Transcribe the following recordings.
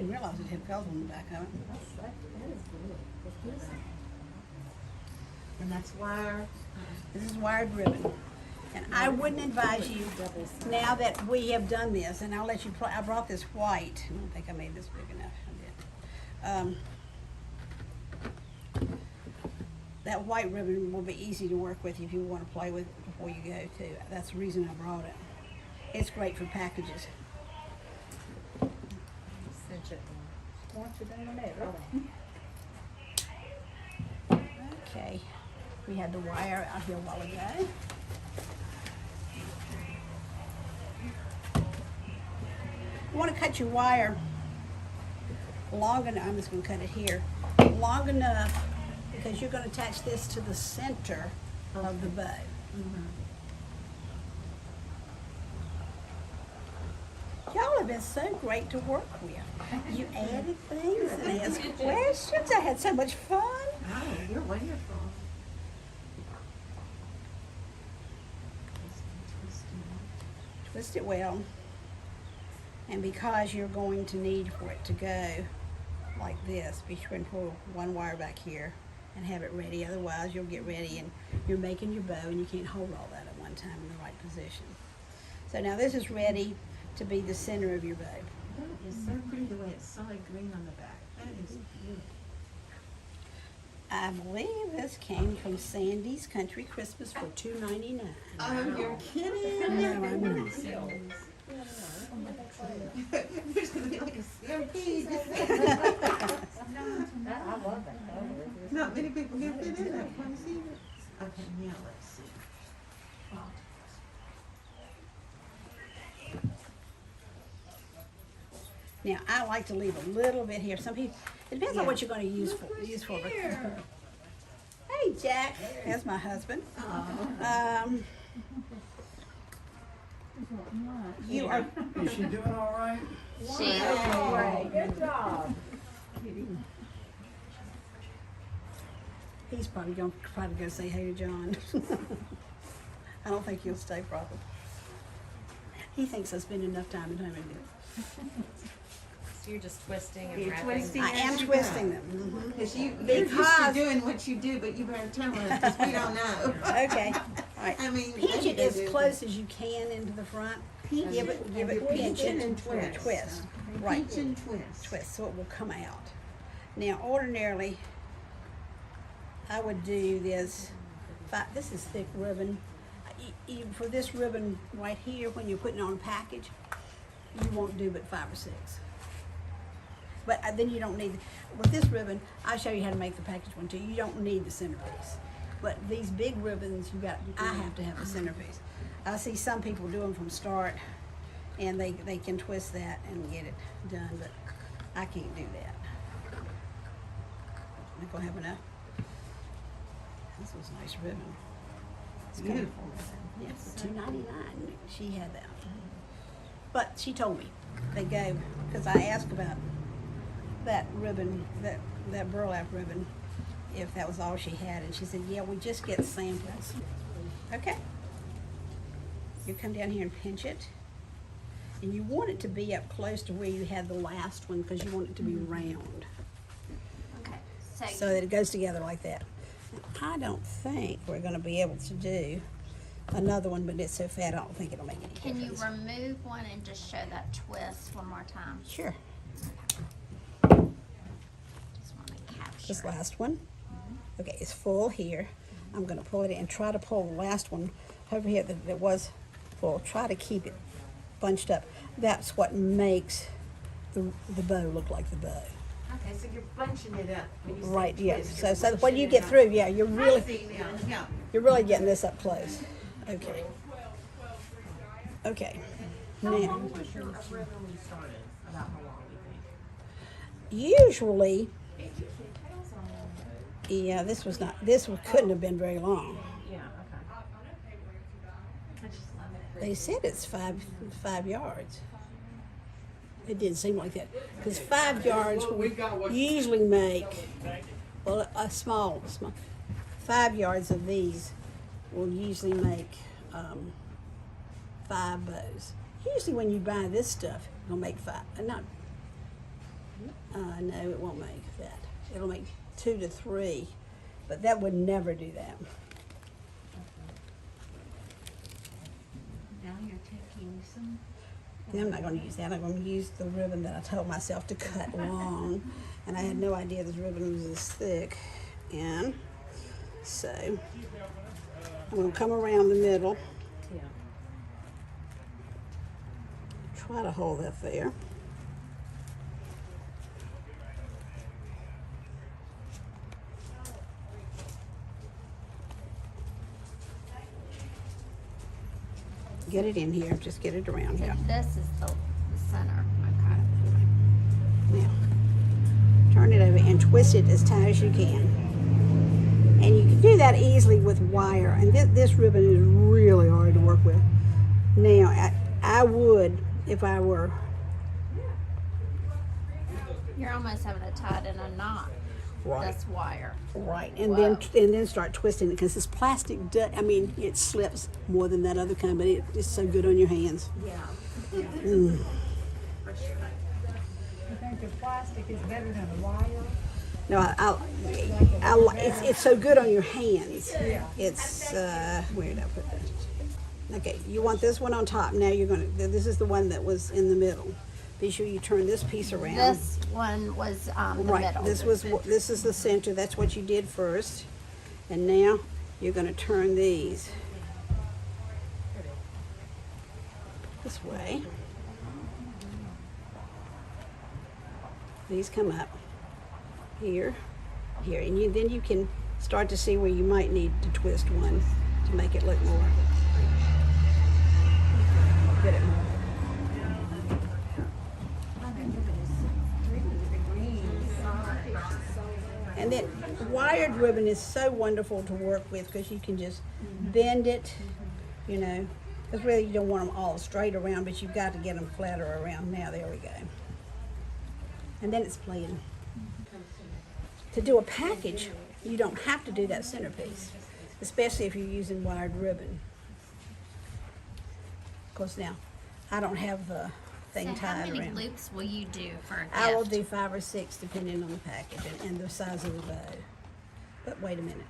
didn't realize it had felt on the back of it. That is good. And that's wire. This is wired ribbon. And I wouldn't advise you, now that we have done this, and I'll let you play, I brought this white. I don't think I made this big enough. I did. That white ribbon will be easy to work with if you want to play with it before you go too. That's the reason I brought it. It's great for packages. Cinch it. Want you down there, Okay, we had the wire out here a while ago. You want to cut your wire long enough, I'm just going to cut it here, long enough because you're going to attach this to the center of the bow. Y'all have been so great to work with. You added things and asked questions. I had so much fun. Oh, you're wonderful. Twist it well. And because you're going to need for it to go like this, be sure and pull one wire back here and have it ready. Otherwise, you'll get ready and you're making your bow and you can't hold all that at one time in the right position. So now this is ready to be the center of your bow. That is so pretty the way it's solid green on the back. That is beautiful. I believe this came from Sandy's Country Christmas for $2.99. Oh, you're kidding. No, I'm not. There's going to be like a stampede. I love that. Not many people get fit in that one. See? Okay, now let's see. Now, I like to leave a little bit here. Some people, it depends on what you're going to use for. Hey, Jack. That's my husband. You are. Is she doing all right? She is great. Good job. He's probably going to try to go say hey to John. I don't think he'll stay probably. He thinks I spend enough time at home and do it. So you're just twisting and You're wrapping. twisting. I am twisting them. Because you're used to doing what you do, but you better tell us because we don't know. Okay. All right. I mean, Pinch maybe it they as do. close as you can into the front. Pinch Give it, it pinch it and twist. Twist. Right. Pinch and twist. Twist so it will come out. Now, ordinarily, I would do this. This is thick ribbon. For this ribbon right here, when you're putting on a package, you won't do but 5 or 6. But then you don't need, with this ribbon, I'll show you how to make the package one too. You don't need the centerpiece. But these big ribbons, I have to have the centerpiece. I see some people do them from start and they can twist that and get it done, but I can't do that. I'm gonna have enough. This was a nice ribbon. It's Beautiful. Yes, $2.99. She had that. But she told me they gave, because I asked about that ribbon, that burlap ribbon, if that was all she had, and she said, yeah, we just get samples. Okay. You come down here and pinch it, and you want it to be up close to where you had the last one because you want it to be round, Okay, so that it goes together like that. I don't think we're going to be able to do another one, but it's so fat I don't think it'll make any can you difference. remove one and just show that twist one more time? Sure. Just want to capture This it. last one. Okay, it's full here. I'm going to pull it in and try to pull the last one over here that was full. Try to keep it bunched up. That's what makes the bow look like the bow. Okay, so you're bunching it up. When you say Right, yeah. twist, So you're when bunching you it get up. through, yeah, you're I really see now, yeah. getting this up close. Okay. Okay. Now, Was your ribbon when you started? About how long do you think? usually, yeah, this couldn't have been very long. Yeah, okay. They said it's five yards. It didn't seem like that because 5 yards will usually make, well, a small 5 yards of these will usually make 5 bows. Usually when you buy this stuff, it'll make 5. No, it won't make that. It'll make 2 to 3, but that would never do that. Now you're taking some. Then I'm not going to use that. I'm going to use the ribbon that I told myself to cut long, and I had no idea this ribbon was this thick. And so I'm going to come around the middle. Yeah. Try to hold that there. Get it in here, just get it around here. This is the center. Okay. Now, turn it over and twist it as tight as you can. And you can do that easily with wire. And this ribbon is really hard to work with. Now, I would, if I were, You're almost having to tie it in a knot. right, That's wire. right, and Wow. then start twisting it, because this plastic, I mean, it slips more than that other kind, but it's so good on your hands. Yeah. You think the plastic is better than the wire? No, it's so good on your hands. It's, where did I put that? Okay, you want this one on top. Now this is the one that was in the middle. Be sure you turn this piece around. This one was the Right, middle. this is the center. That's what you did first. And now you're going to turn these this way. These come up here, and then you can start to see where you might need to twist one to make it look more. Get it more. And then wired ribbon is so wonderful to work with, because you can just bend it, you know, because really you don't want them all straight around, but you've got to get them flatter around. Now, there we go. And then it's plain. To do a package, you don't have to do that centerpiece, especially if you're using wired ribbon. Of course, now, I don't have the thing So how tied many around. loops will you do for a gift? I will do 5 or 6 depending on the package and the size of the bow. But wait a minute,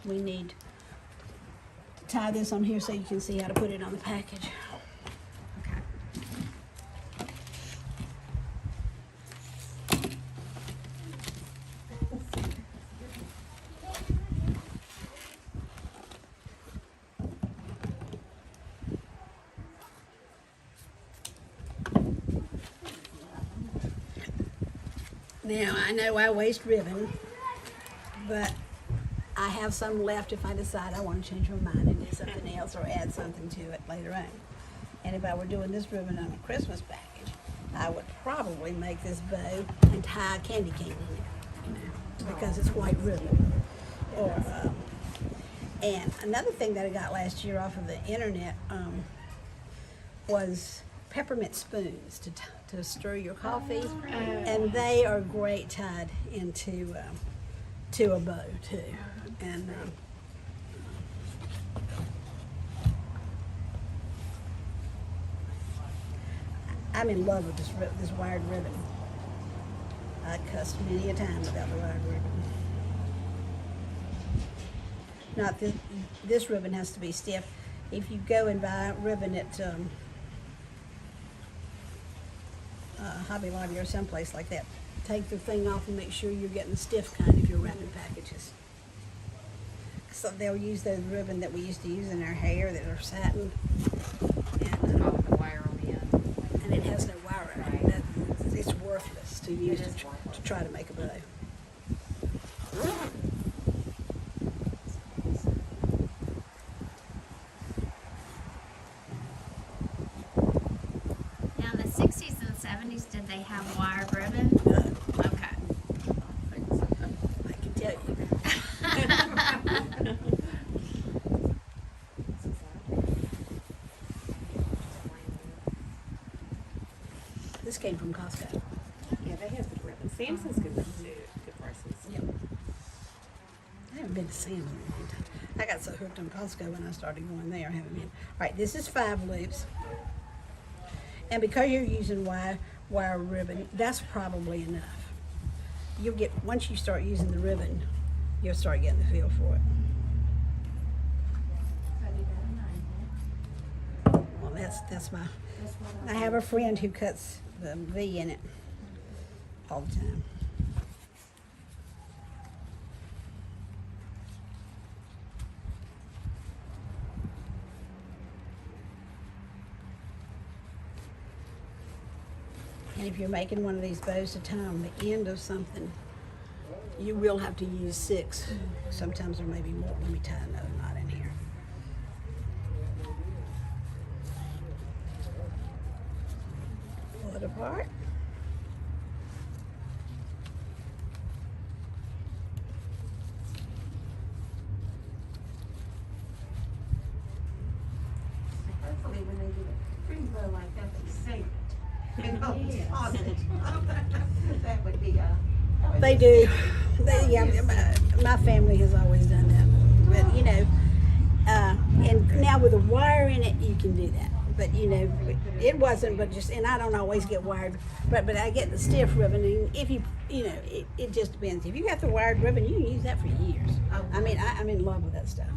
we need to tie this on here so you can see how to put it on the package. Okay. Now, I know I waste ribbon, but I have some left if I decide I want to change my mind and do something else or add something to it later on. And if I were doing this ribbon on a Christmas package, I would probably make this bow and tie a candy cane in it, you know, because it's white ribbon. Or, and another thing that I got last year off of the internet was peppermint spoons to stir your coffee, and they are great tied into to a bow too. And I'm in love with this wired ribbon. I cussed many a time about the wired ribbon. Not this ribbon has to be stiff. If you go and buy ribbon at Hobby Lobby or someplace like that, take the thing off and make sure you're getting the stiff kind if you're wrapping packages. So they'll use those ribbon that we used to use in our hair that are satin, and, Oh, the wire on the end. and it has no wire in it. It's worthless to use to try to make a bow. Now, in the 60s and 70s, did they have wired ribbon? Okay. I can tell you. This came from Costco. Yeah, they have good ribbon. Samson's good ones too. Good prices. I haven't been to Sam's in a long time. I got so hooked on Costco when I started going there. I haven't been. All right, this is 5 loops. And because you're using wire ribbon, that's probably enough. you'll get, once you start using the ribbon, you'll start getting the feel for it. Well, that's my, I have a friend who cuts the V in it all the time. And if you're making one of these bows at a time, the end of something, you will have to use 6. Sometimes there may be more. Let me tie another knot in here. Pull it apart. Hopefully when they do a free bow like that, they save it. And don't toss it. That would be They do. My family has always done that. But, you know, and now with a wire in it, you can do that. But, you know, it wasn't, but just, and I don't always get wired, but I get the stiff ribbon. And if you know, it just depends. If you got the wired ribbon, you can use that for years. I mean, I'm in love with that stuff.